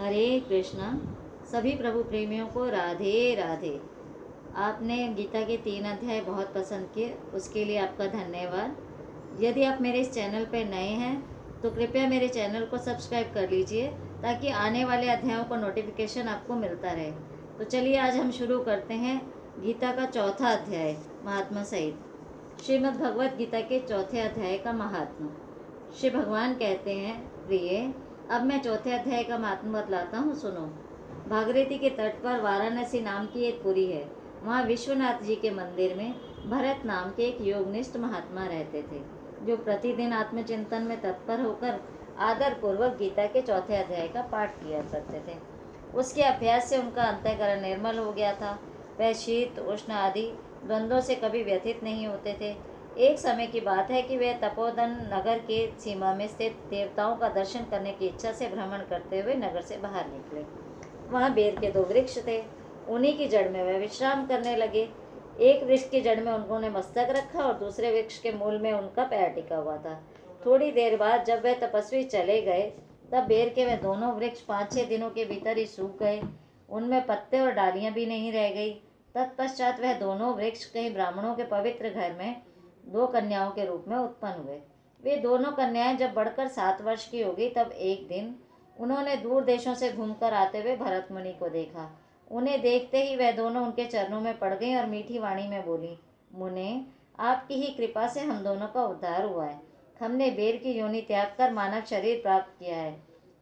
हरे कृष्णा। सभी प्रभु प्रेमियों को राधे राधे। आपने गीता के 3 अध्याय बहुत पसंद किए, उसके लिए आपका धन्यवाद। यदि आप मेरे इस चैनल पर नए हैं तो कृपया मेरे चैनल को सब्सक्राइब कर लीजिए ताकि आने वाले अध्यायों का नोटिफिकेशन आपको मिलता रहे। तो चलिए आज हम शुरू करते हैं गीता का चौथा अध्याय महात्मा सहित। श्रीमद् भगवत गीता के चौथे अध्याय का महात्मा। श्री भगवान कहते हैं, प्रिय, अब मैं चौथे अध्याय का महात्मा बतलाता हूँ, सुनो। भागीरथी के तट पर वाराणसी नाम की एक पुरी है। वहाँ विश्वनाथ जी के मंदिर में भरत नाम के एक योगनिष्ठ महात्मा रहते थे, जो प्रतिदिन आत्मचिंतन में तत्पर होकर आदर पूर्वक गीता के चौथे अध्याय का पाठ किया करते थे। उसके अभ्यास से उनका अंतःकरण निर्मल हो गया था। वह शीत उष्ण आदि द्वंद्वों से कभी व्यथित नहीं होते थे। एक समय की बात है कि वे तपोवन नगर के सीमा में स्थित देवताओं का दर्शन करने की इच्छा से भ्रमण करते हुए नगर से बाहर निकले। वहाँ बेर के 2 वृक्ष थे। उन्हीं की जड़ में वह विश्राम करने लगे। एक वृक्ष की जड़ में उन्होंने मस्तक रखा और दूसरे वृक्ष के मूल में उनका पैर टिका हुआ था। थोड़ी देर बाद जब वह तपस्वी चले गए तब बेर के वह दोनों वृक्ष 5-6 दिनों के भीतर ही सूख गए। उनमें पत्ते और डालियां भी नहीं रह गई। तत्पश्चात वह दोनों वृक्ष कहीं ब्राह्मणों के पवित्र घर में 2 कन्याओं के रूप में उत्पन्न हुए। वे दोनों कन्याएं जब बढ़कर 7 वर्ष की हो गई तब एक दिन उन्होंने दूर देशों से घूमकर आते हुए भरत मुनि को देखा। उन्हें देखते ही वह दोनों उनके चरणों में पड़ गईं और मीठी वाणी में बोली, मुने, आपकी ही कृपा से हम दोनों का उद्धार हुआ है। हमने बेर की योनि त्याग कर मानव शरीर प्राप्त किया है।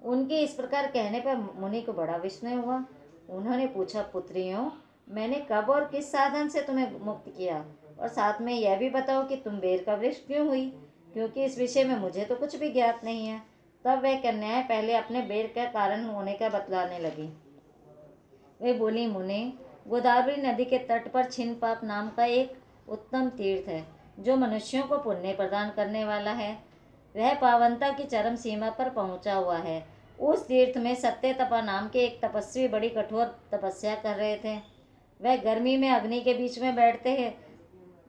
उनके इस प्रकार कहने पर मुनि को बड़ा विस्मय हुआ। उन्होंने पूछा, पुत्रियों, मैंने कब और किस साधन से तुम्हें मुक्त किया, और साथ में यह भी बताओ कि तुम बेर का वृक्ष क्यों हुई, क्योंकि इस विषय में मुझे तो कुछ भी ज्ञात नहीं है। तब वह कन्याएं पहले अपने बेर का कारण होने का बतलाने लगी। वे बोली, मुने, गोदावरी नदी के तट पर छिन्नपाप नाम का एक उत्तम तीर्थ है, जो मनुष्यों को पुण्य प्रदान करने वाला है। वह पावनता की चरम सीमा पर पहुंचा हुआ है। उस तीर्थ में सत्यतपा नाम के एक तपस्वी बड़ी कठोर तपस्या कर रहे थे। वह गर्मी में अग्नि के बीच में बैठते हैं,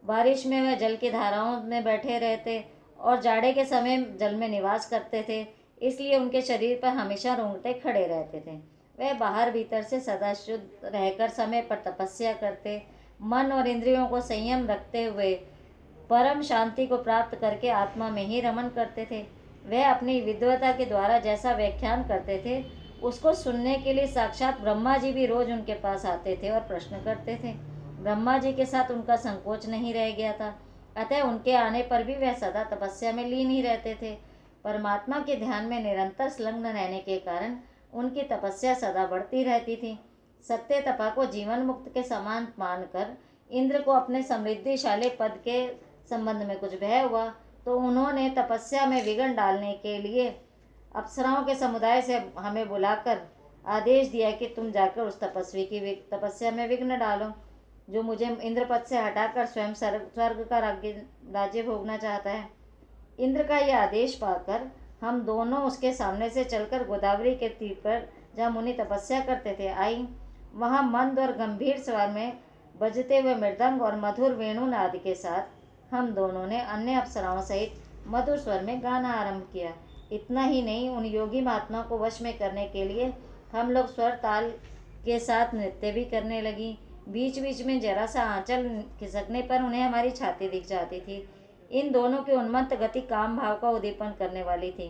बारिश में वह जल की धाराओं में बैठे रहते और जाड़े के समय जल में निवास करते थे। इसलिए उनके शरीर पर हमेशा रोंगटे खड़े रहते थे। वह बाहर भीतर से सदा शुद्ध रहकर समय पर तपस्या करते, मन और इंद्रियों को संयम रखते हुए परम शांति को प्राप्त करके आत्मा में ही रमन करते थे। वह अपनी विद्वता के द्वारा जैसा व्याख्यान करते थे उसको सुनने के लिए साक्षात ब्रह्मा जी भी रोज उनके पास आते थे और प्रश्न करते थे। ब्रह्मा जी के साथ उनका संकोच नहीं रह गया था, अतः उनके आने पर भी वह सदा तपस्या में लीन ही रहते थे। परमात्मा के ध्यान में निरंतर संलग्न रहने के कारण उनकी तपस्या सदा बढ़ती रहती थी। सत्य तपा को जीवन मुक्त के समान मानकर इंद्र को अपने समृद्धिशाली पद के संबंध में कुछ भय हुआ, तो उन्होंने तपस्या में विघ्न डालने के लिए अप्सराओं के समुदाय से हमें बुलाकर आदेश दिया कि तुम जाकर उस तपस्वी की तपस्या में विघ्न डालो, जो मुझे इंद्र पद से हटाकर स्वयं स्वर्ग का राज्य भोगना चाहता है। इंद्र का यह आदेश पाकर हम दोनों उसके सामने से चलकर गोदावरी के तीर पर जहाँ मुनि तपस्या करते थे आई। वहाँ मंद और गंभीर स्वर में बजते हुए मृदंग और मधुर वेणुनाद के साथ हम दोनों ने अन्य अप्सराओं सहित मधुर स्वर में गाना आरंभ किया। इतना ही नहीं, उन योगी महात्मा को वश में करने के लिए हम लोग स्वर ताल के साथ नृत्य भी करने लगी। बीच बीच में जरा सा आंचल खिसकने पर उन्हें हमारी छाती दिख जाती थी। इन दोनों की उन्मत्त गति काम भाव का उद्दीपन करने वाली थी,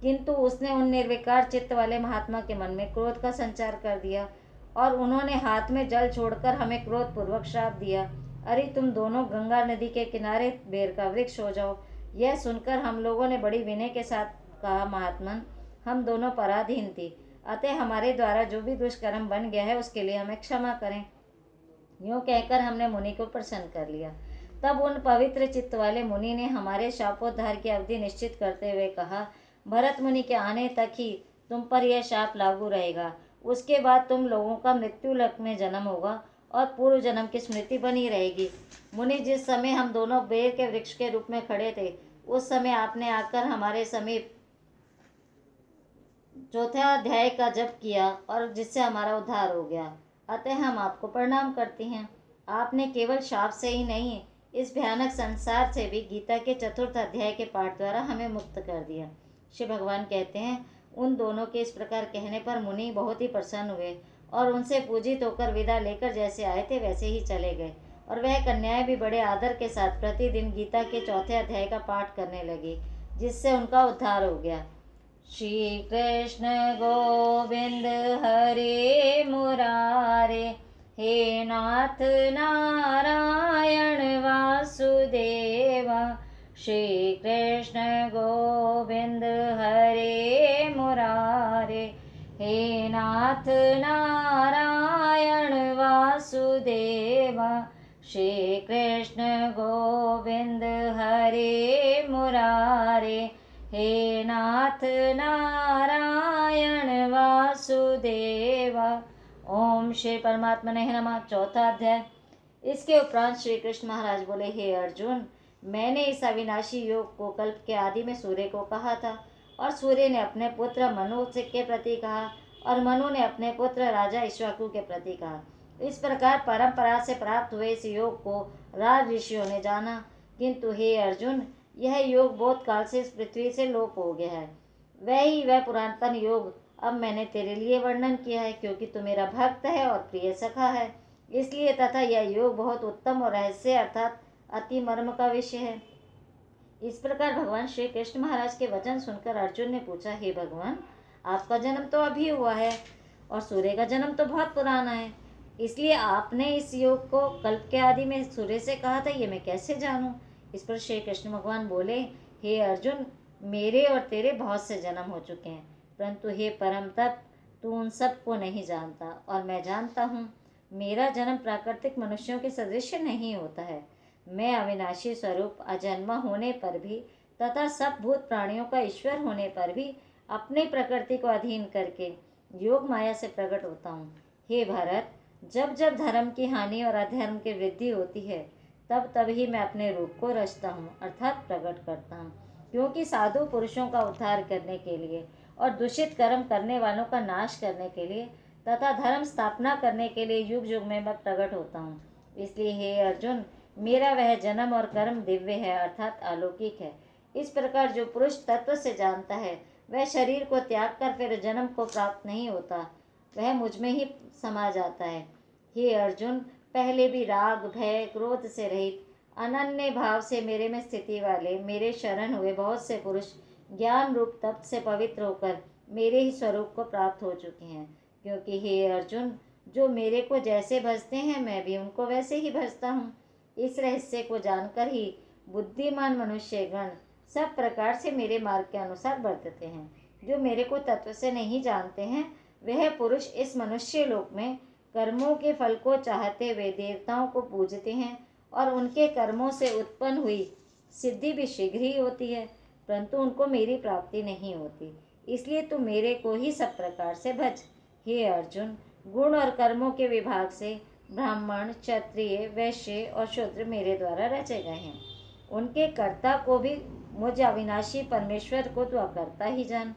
किंतु उसने उन निर्विकार चित्त वाले महात्मा के मन में क्रोध का संचार कर दिया और उन्होंने हाथ में जल छोड़कर हमें क्रोध पूर्वक श्राप दिया, अरे तुम दोनों गंगा नदी के किनारे बेर का वृक्ष हो जाओ। यह सुनकर हम लोगों ने बड़ी विनय के साथ कहा, महात्मन, हम दोनों पराधीन थी, अतः हमारे द्वारा जो भी दुष्कर्म बन गया है उसके लिए हमें क्षमा करें। यूँ कहकर हमने मुनि को प्रसन्न कर लिया। तब उन पवित्र चित्त वाले मुनि ने हमारे शापोद्धार की अवधि निश्चित करते हुए कहा, भरत मुनि के आने तक ही तुम पर यह शाप लागू रहेगा। उसके बाद तुम लोगों का मृत्यु लोक में जन्म होगा और पूर्व जन्म की स्मृति बनी रहेगी। मुनि, जिस समय हम दोनों बेर के वृक्ष के रूप में खड़े थे उस समय आपने आकर हमारे समीप चौथे अध्याय का जप किया और जिससे हमारा उद्धार हो गया, अतः हम आपको प्रणाम करते हैं। आपने केवल शाप से ही नहीं, इस भयानक संसार से भी गीता के 4th अध्याय के पाठ द्वारा हमें मुक्त कर दिया। श्री भगवान कहते हैं, उन दोनों के इस प्रकार कहने पर मुनि बहुत ही प्रसन्न हुए और उनसे पूजित होकर विदा लेकर जैसे आए थे वैसे ही चले गए। और वह कन्याएं भी बड़े आदर के साथ प्रतिदिन गीता के चौथे अध्याय का पाठ करने लगी, जिससे उनका उद्धार हो गया। श्री कृष्ण गोविंद हरे मुरारे, हे नाथ नारायण वासुदेव। श्री कृष्ण गोविंद हरे मुरारे, हे नाथ नारायण वासुदेव। श्री कृष्ण गोविंद हरे मुरारे, हे नाथ नारायण वासुदेव। ओम श्री परमात्मने नमः। चौथा अध्याय। इसके उपरांत श्री कृष्ण महाराज बोले, हे अर्जुन, मैंने इस अविनाशी योग को कल्प के आदि में सूर्य को कहा था, और सूर्य ने अपने पुत्र मनु के प्रति कहा, और मनु ने अपने पुत्र राजा इक्ष्वाकु के प्रति कहा। इस प्रकार परंपरा से प्राप्त हुए इस योग को राज ऋषियों ने जाना। किंतु हे अर्जुन, यह योग बहुत काल से इस पृथ्वी से लोप हो गया है। वह पुरातन योग अब मैंने तेरे लिए वर्णन किया है, क्योंकि तू मेरा भक्त है और प्रिय सखा है, इसलिए। तथा यह योग बहुत उत्तम और रहस्य अर्थात अति मर्म का विषय है। इस प्रकार भगवान श्री कृष्ण महाराज के वचन सुनकर अर्जुन ने पूछा, हे भगवान, आपका जन्म तो अभी हुआ है और सूर्य का जन्म तो बहुत पुराना है, इसलिए आपने इस योग को कल्प के आदि में सूर्य से कहा था, ये मैं कैसे जानूं? इस पर श्री कृष्ण भगवान बोले, हे अर्जुन, मेरे और तेरे बहुत से जन्म हो चुके हैं, परंतु हे परम तप, तू उन सब को नहीं जानता और मैं जानता हूँ। मेरा जन्म प्राकृतिक मनुष्यों के सदृश नहीं होता है। मैं अविनाशी स्वरूप अजन्मा होने पर भी तथा सब भूत प्राणियों का ईश्वर होने पर भी अपनी प्रकृति को अधीन करके योग माया से प्रकट होता हूँ। हे भारत, जब जब धर्म की हानि और अधर्म की वृद्धि होती है, तब तब ही मैं अपने रूप को रचता हूँ अर्थात प्रकट करता हूँ, क्योंकि साधु पुरुषों का उद्धार करने के लिए और दूषित कर्म करने वालों का नाश करने के लिए तथा धर्म स्थापना करने के लिए युग युग में मैं प्रकट होता हूँ। इसलिए हे अर्जुन, मेरा वह जन्म और कर्म दिव्य है अर्थात अलौकिक है। इस प्रकार जो पुरुष तत्व से जानता है, वह शरीर को त्याग कर फिर जन्म को प्राप्त नहीं होता, वह मुझ में ही समा जाता है। हे अर्जुन, पहले भी राग भय क्रोध से रहित अनन्य भाव से मेरे में स्थिति वाले मेरे शरण हुए बहुत से पुरुष ज्ञान रूप तप से पवित्र होकर मेरे ही स्वरूप को प्राप्त हो चुके हैं। क्योंकि हे अर्जुन, जो मेरे को जैसे भजते हैं, मैं भी उनको वैसे ही भजता हूँ। इस रहस्य को जानकर ही बुद्धिमान मनुष्य गण सब प्रकार से मेरे मार्ग के अनुसार बरतते हैं। जो मेरे को तत्व से नहीं जानते हैं, वह पुरुष इस मनुष्य लोक में कर्मों के फल को चाहते हुए देवताओं को पूजते हैं, और उनके कर्मों से उत्पन्न हुई सिद्धि भी शीघ्र ही होती है, परंतु उनको मेरी प्राप्ति नहीं होती। इसलिए तू मेरे को ही सब प्रकार से भज। हे अर्जुन, गुण और कर्मों के विभाग से ब्राह्मण, क्षत्रिय, वैश्य और शूद्र मेरे द्वारा रचे गए हैं। उनके कर्ता को भी मुझ अविनाशी परमेश्वर को तू अकर्ता ही जान,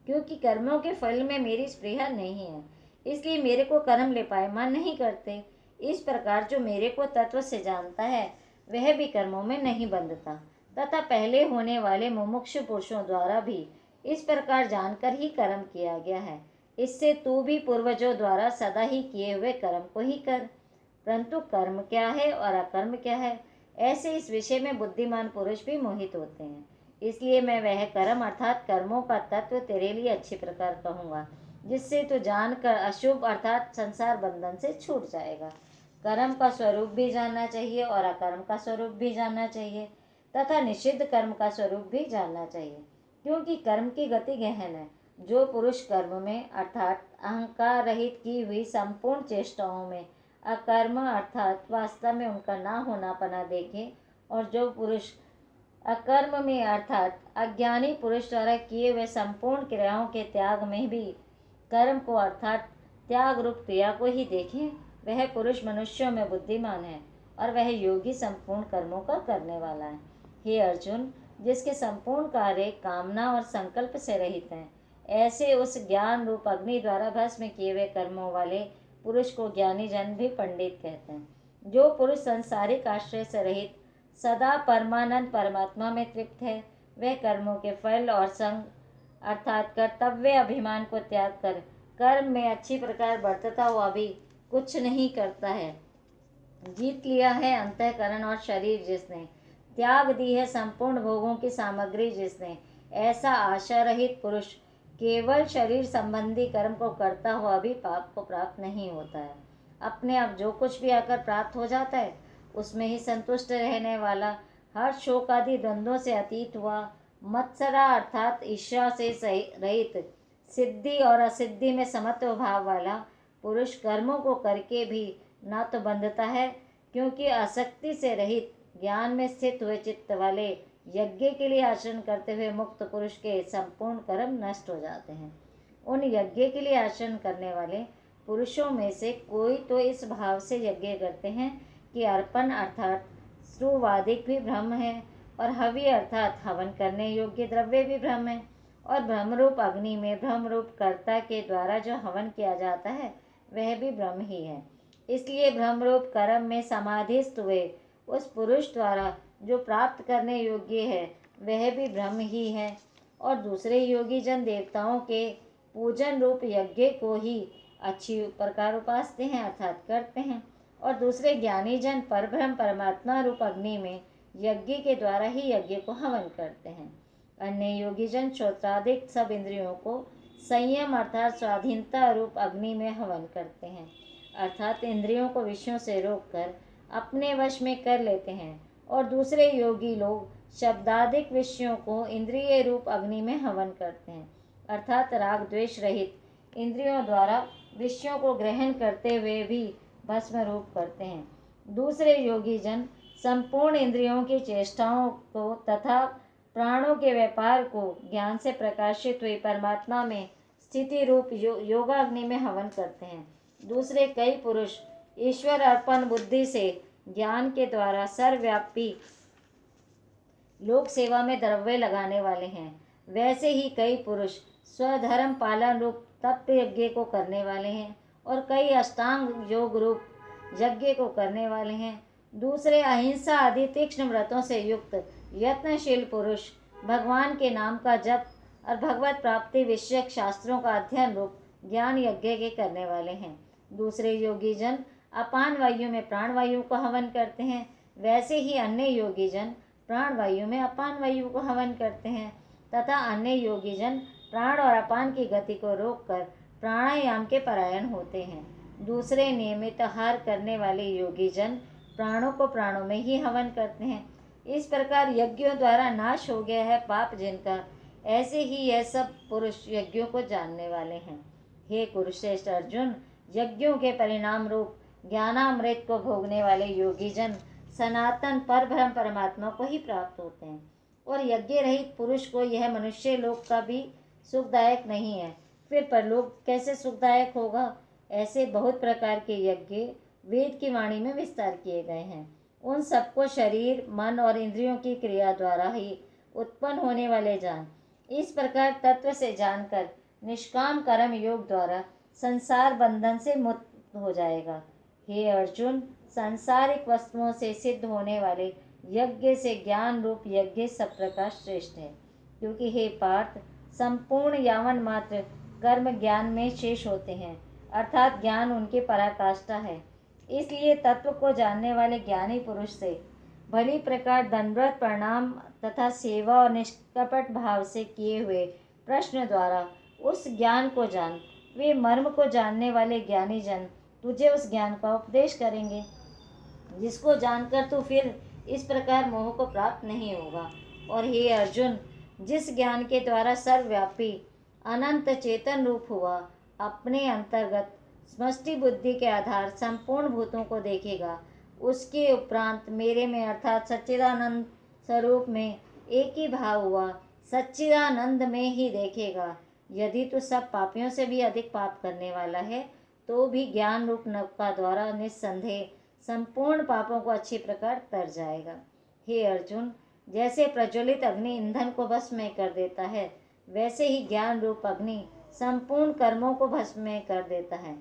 क्योंकि कर्मों के फल में मेरी स्पृहा नहीं है, इसलिए मेरे को कर्म लेपायमान नहीं करते। इस प्रकार जो मेरे को तत्व से जानता है, वह भी कर्मों में नहीं बंधता, तथा पहले होने वाले मुमुक्षु पुरुषों द्वारा भी इस प्रकार जानकर ही कर्म किया गया है। इससे तू भी पूर्वजों द्वारा सदा ही किए हुए कर्म को ही कर। परंतु कर्म क्या है और अकर्म क्या है, ऐसे इस विषय में बुद्धिमान पुरुष भी मोहित होते हैं। इसलिए मैं वह कर्म अर्थात कर्मों का तत्व तेरे लिए अच्छी प्रकार कहूँगा, जिससे तू जानकर अशुभ अर्थात संसार बंधन से छूट जाएगा। कर्म का स्वरूप भी जानना चाहिए और अकर्म का स्वरूप भी जानना चाहिए, तथा निषिद्ध कर्म का स्वरूप भी जानना चाहिए, क्योंकि कर्म की गति गहन है। जो पुरुष कर्म में अर्थात अहंकार रहित की हुई संपूर्ण चेष्टाओं में अकर्म अर्थात वास्तव में उनका ना होना पना देखे, और जो पुरुष अकर्म में अर्थात अज्ञानी पुरुष द्वारा किए हुए संपूर्ण क्रियाओं के त्याग में भी कर्म को अर्थात त्याग रूप क्रिया को ही देखे, वह पुरुष मनुष्यों में बुद्धिमान है और वह योगी संपूर्ण कर्मों का करने वाला है। हे अर्जुन, जिसके संपूर्ण कार्य कामना और संकल्प से रहित हैं, ऐसे उस ज्ञान रूप अग्नि द्वारा भस्म किए हुए कर्मों वाले पुरुष को ज्ञानी जन भी पंडित कहते हैं। जो पुरुष संसारिक आश्रय से रहित सदा परमानंद परमात्मा में तृप्त है, वह कर्मों के फल और संग अर्थात कर्तव्य अभिमान को त्याग कर कर्म में अच्छी प्रकार बरतता हुआ भी कुछ नहीं करता है। जीत लिया है अंतःकरण और शरीर जिसने, त्याग दी है संपूर्ण भोगों की सामग्री जिसने, ऐसा आशा रहित पुरुष केवल शरीर संबंधी कर्म को करता हुआ भी पाप को प्राप्त नहीं होता है। अपने आप जो कुछ भी आकर प्राप्त हो जाता है उसमें ही संतुष्ट रहने वाला, हर्ष शोक आदि द्वंद्वों से अतीत हुआ, मत्सरा अर्थात ईर्ष्या से रहित, सिद्धि और असिद्धि में समत्व भाव वाला पुरुष कर्मों को करके भी ना तो बंधता है, क्योंकि आसक्ति से रहित ज्ञान में स्थित हुए चित्त वाले यज्ञ के लिए आचरण करते हुए मुक्त पुरुष के संपूर्ण कर्म नष्ट हो जाते हैं। उन यज्ञ के लिए आचरण करने वाले पुरुषों में से कोई तो इस भाव से यज्ञ करते हैं कि अर्पण अर्थात श्रुवादिक भी ब्रह्म है, और हवि अर्थात हवन करने योग्य द्रव्य भी ब्रह्म है, और ब्रह्मरूप अग्नि में ब्रह्मरूप कर्ता के द्वारा जो हवन किया जाता है वह भी ब्रह्म ही है। इसलिए ब्रह्मरूप कर्म में समाधिस्थ हुए उस पुरुष द्वारा जो प्राप्त करने योग्य है वह भी ब्रह्म ही है, और दूसरे योगी जन देवताओं के पूजन रूप यज्ञ को ही अच्छी प्रकार उपासते हैं अर्थात करते हैं, और दूसरे ज्ञानी जन परब्रह्म परमात्मा रूप अग्नि में यज्ञ के द्वारा ही यज्ञ को हवन करते हैं। अन्य योगी जन श्रोत्रादिक सब इंद्रियों को संयम अर्थात स्वाधीनता रूप अग्नि में हवन करते हैं, अर्थात इंद्रियों को विषयों से रोककर अपने वश में कर लेते हैं, और दूसरे योगी लोग शब्दादिक विषयों को इंद्रिय रूप अग्नि में हवन करते हैं, अर्थात राग द्वेष रहित इंद्रियों द्वारा विषयों को ग्रहण करते हुए भी भस्म रूप करते हैं। दूसरे योगी जन संपूर्ण इंद्रियों की चेष्टाओं को तथा प्राणों के व्यापार को ज्ञान से प्रकाशित हुई परमात्मा में स्थिति रूप योगाग्नि में हवन करते हैं। दूसरे कई पुरुष ईश्वर अर्पण बुद्धि से ज्ञान के द्वारा सर्वव्यापी लोक सेवा में द्रव्य लगाने वाले हैं। वैसे ही कई पुरुष स्वधर्म पालन रूप तप यज्ञ को करने वाले हैं, और कई अष्टांग योग रूप यज्ञ को करने वाले हैं। दूसरे अहिंसा आदि तीक्ष्ण व्रतों से युक्त यत्नशील पुरुष भगवान के नाम का जप और भगवत प्राप्ति विषयक शास्त्रों का अध्ययन रूप ज्ञान यज्ञ के करने वाले हैं। दूसरे योगी जन अपान वायु में प्राण वायु को हवन करते हैं। वैसे ही अन्य योगी जन प्राण वायु में अपान वायु को हवन करते हैं, तथा अन्य योगी जन प्राण और अपान की गति को रोककर प्राणायाम के परायण होते हैं। दूसरे नियमित आहार करने वाले योगी जन प्राणों को प्राणों में ही हवन करते हैं। इस प्रकार यज्ञों द्वारा नाश हो गया है पाप जिनका, ऐसे ही यह सब पुरुष यज्ञों को जानने वाले हैं। हे कुरुश्रेष्ठ अर्जुन, यज्ञों के परिणाम रूप ज्ञानामृत को भोगने वाले योगी जन सनातन परब्रह्म परमात्मा को ही प्राप्त होते हैं, और यज्ञ रहित पुरुष को यह मनुष्य लोक का भी सुखदायक नहीं है, फिर परलोक कैसे सुखदायक होगा। ऐसे बहुत प्रकार के यज्ञ वेद की वाणी में विस्तार किए गए हैं। उन सबको शरीर मन और इंद्रियों की क्रिया द्वारा ही उत्पन्न होने वाले जान, इस प्रकार तत्व से जानकर निष्काम कर्म योग द्वारा संसार बंधन से मुक्त हो जाएगा। हे अर्जुन, सांसारिक वस्तुओं से सिद्ध होने वाले यज्ञ से ज्ञान रूप यज्ञ सब प्रकार श्रेष्ठ है, क्योंकि हे पार्थ, संपूर्ण यावन मात्र कर्म ज्ञान में शेष होते हैं, अर्थात ज्ञान उनकी पराकाष्ठा है। इसलिए तत्व को जानने वाले ज्ञानी पुरुष से भली प्रकार दंडवत प्रणाम तथा सेवा और निष्कपट भाव से किए हुए प्रश्न द्वारा उस ज्ञान को जान। वे मर्म को जानने वाले ज्ञानी जन तुझे उस ज्ञान का उपदेश करेंगे, जिसको जानकर तू फिर इस प्रकार मोह को प्राप्त नहीं होगा। और हे अर्जुन, जिस ज्ञान के द्वारा सर्वव्यापी अनंत चेतन रूप हुआ अपने अंतर्गत समष्टि बुद्धि के आधार संपूर्ण भूतों को देखेगा, उसके उपरांत मेरे में अर्थात सच्चिदानंद स्वरूप में एक ही भाव हुआ सच्चिदानंद में ही देखेगा। यदि तू सब पापियों से भी अधिक पाप करने वाला है तो भी ज्ञान रूप नौका द्वारा निस्संदेह संपूर्ण पापों को अच्छी प्रकार तर जाएगा। हे अर्जुन, जैसे प्रज्वलित अग्नि ईंधन को भस्म में कर देता है, वैसे ही ज्ञान रूप अग्नि संपूर्ण कर्मों को भस्म में कर देता है।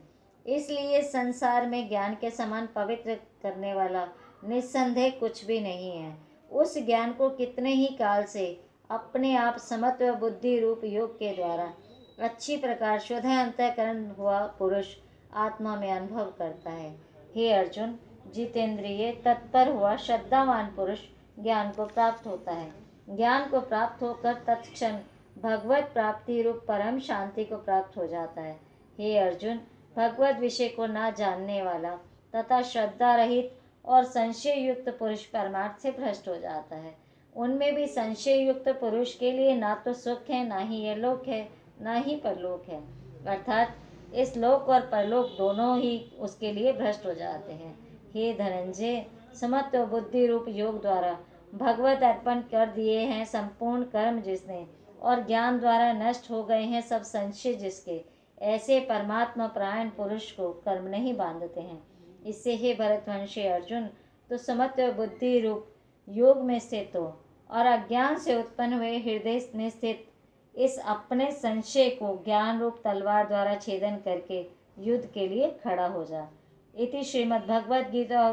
इसलिए संसार में ज्ञान के समान पवित्र करने वाला निस्संदेह कुछ भी नहीं है। उस ज्ञान को कितने ही काल से अपने आप समत्व बुद्धि रूप योग के द्वारा अच्छी प्रकार शुद्ध अंतःकरण हुआ पुरुष आत्मा में अनुभव करता है। हे अर्जुन, जितेंद्रिय तत्पर हुआ श्रद्धावान पुरुष ज्ञान को प्राप्त होता है। ज्ञान को प्राप्त होकर तत्क्षण भगवत प्राप्ति रूप परम शांति को प्राप्त हो जाता है। हे अर्जुन, भगवत विषय को न जानने वाला तथा श्रद्धा रहित और संशय युक्त पुरुष परमार्थ से भ्रष्ट हो जाता है। उनमें भी संशय युक्त पुरुष के लिए ना तो सुख है, ना ही यह लोक है, ना ही परलोक है, अर्थात इस लोक और परलोक दोनों ही उसके लिए भ्रष्ट हो जाते हैं। हे धनंजय, समत्व बुद्धि रूप योग द्वारा भगवत अर्पण कर दिए हैं संपूर्ण कर्म जिसने, और ज्ञान द्वारा नष्ट हो गए हैं सब संशय जिसके, ऐसे परमात्मा परायण पुरुष को कर्म नहीं बांधते हैं। इससे हे भरतवंशी अर्जुन, तो समत्व बुद्धि रूप योग में स्थित हो और अज्ञान से उत्पन्न हुए हृदय में स्थित इस अपने संशय को ज्ञान रूप तलवार द्वारा छेदन करके युद्ध के लिए खड़ा हो जा। इति श्रीमद् भगवद गीता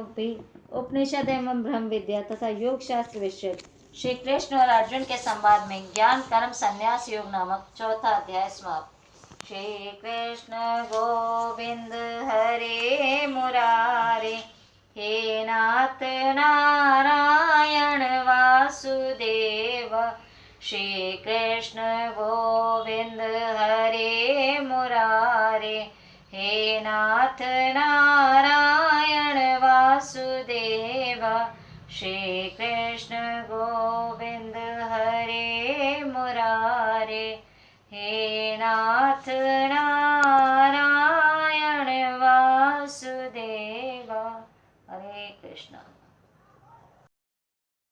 उपनिषद एवं ब्रह्म विद्या तथा योग शास्त्र विषय श्री कृष्ण और अर्जुन के संवाद में ज्ञान कर्म संन्यास योग नामक चौथा अध्याय समाप्त। श्री कृष्ण गोविंद हरे मुरारे, हे नाथ नारायण वासुदेव। श्री कृष्ण गोविंद हरे मुरारे, हे नाथ नारायण वासुदेव। श्री कृष्ण गोविंद हरे मुरारे, हे नाथ नारायण